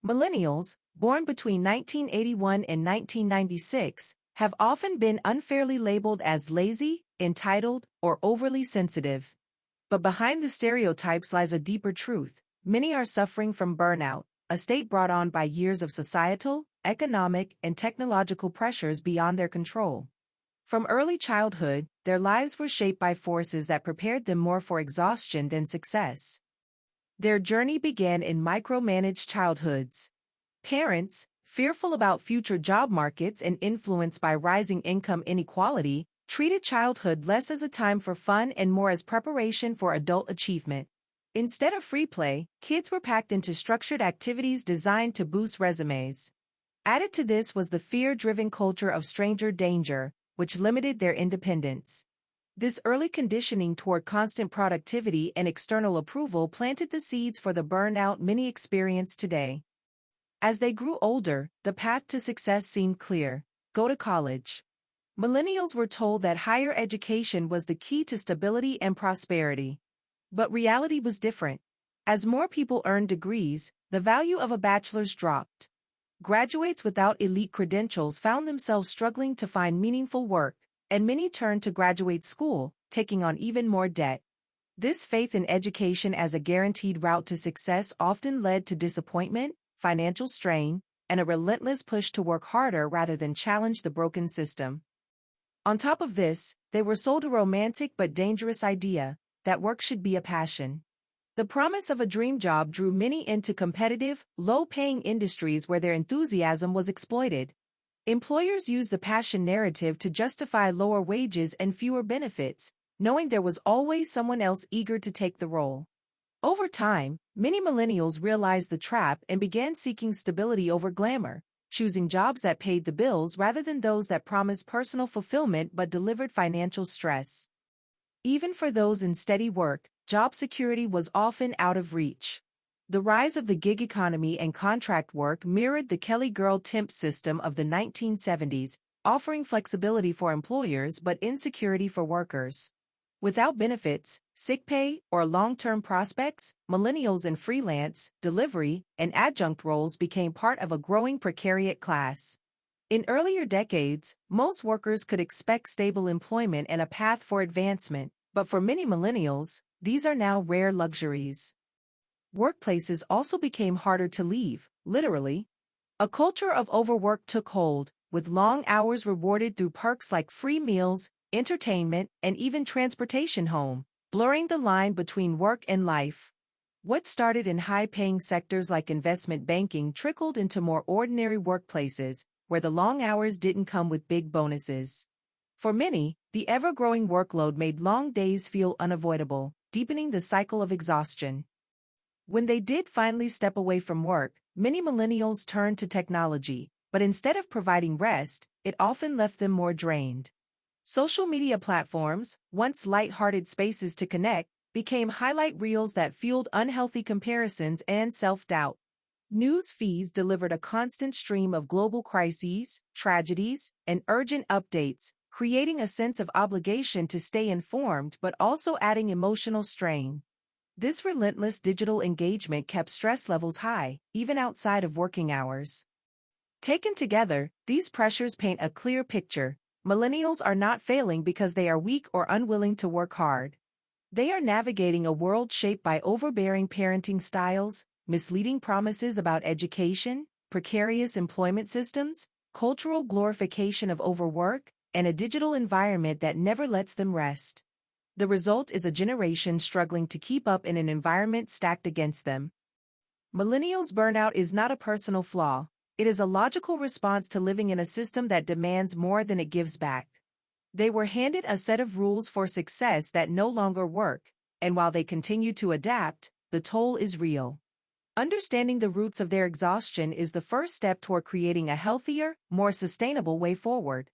Millennials, born between 1981 and 1996, have often been unfairly labeled as lazy, entitled, or overly sensitive. But behind the stereotypes lies a deeper truth. Many are suffering from burnout, a state brought on by years of societal, economic, and technological pressures beyond their control. From early childhood, their lives were shaped by forces that prepared them more for exhaustion than success. Their journey began in micromanaged childhoods. Parents, fearful about future job markets and influenced by rising income inequality, treated childhood less as a time for fun and more as preparation for adult achievement. Instead of free play, kids were packed into structured activities designed to boost resumes. Added to this was the fear-driven culture of stranger danger, which limited their independence. This early conditioning toward constant productivity and external approval planted the seeds for the burnout many experience today. As they grew older, the path to success seemed clear: go to college. Millennials were told that higher education was the key to stability and prosperity. But reality was different. As more people earned degrees, the value of a bachelor's dropped. Graduates without elite credentials found themselves struggling to find meaningful work, and many turned to graduate school, taking on even more debt. This faith in education as a guaranteed route to success often led to disappointment, financial strain, and a relentless push to work harder rather than challenge the broken system. On top of this, they were sold a romantic but dangerous idea that work should be a passion. The promise of a dream job drew many into competitive, low-paying industries where their enthusiasm was exploited. Employers used the passion narrative to justify lower wages and fewer benefits, knowing there was always someone else eager to take the role. Over time, many millennials realized the trap and began seeking stability over glamour, choosing jobs that paid the bills rather than those that promised personal fulfillment but delivered financial stress. Even for those in steady work, job security was often out of reach. The rise of the gig economy and contract work mirrored the Kelly Girl temp system of the 1970s, offering flexibility for employers but insecurity for workers. Without benefits, sick pay, or long-term prospects, millennials in freelance, delivery, and adjunct roles became part of a growing precariat class. In earlier decades, most workers could expect stable employment and a path for advancement, but for many millennials, these are now rare luxuries. Workplaces also became harder to leave, literally. A culture of overwork took hold, with long hours rewarded through perks like free meals, entertainment, and even transportation home, blurring the line between work and life. What started in high-paying sectors like investment banking trickled into more ordinary workplaces, where the long hours didn't come with big bonuses. For many, the ever-growing workload made long days feel unavoidable, deepening the cycle of exhaustion. When they did finally step away from work, many millennials turned to technology, but instead of providing rest, it often left them more drained. Social media platforms, once light-hearted spaces to connect, became highlight reels that fueled unhealthy comparisons and self-doubt. News feeds delivered a constant stream of global crises, tragedies, and urgent updates, creating a sense of obligation to stay informed but also adding emotional strain. This relentless digital engagement kept stress levels high, even outside of working hours. Taken together, these pressures paint a clear picture. Millennials are not failing because they are weak or unwilling to work hard. They are navigating a world shaped by overbearing parenting styles, misleading promises about education, precarious employment systems, cultural glorification of overwork, and a digital environment that never lets them rest. The result is a generation struggling to keep up in an environment stacked against them. Millennials' burnout is not a personal flaw. It is a logical response to living in a system that demands more than it gives back. They were handed a set of rules for success that no longer work, and while they continue to adapt, the toll is real. Understanding the roots of their exhaustion is the first step toward creating a healthier, more sustainable way forward.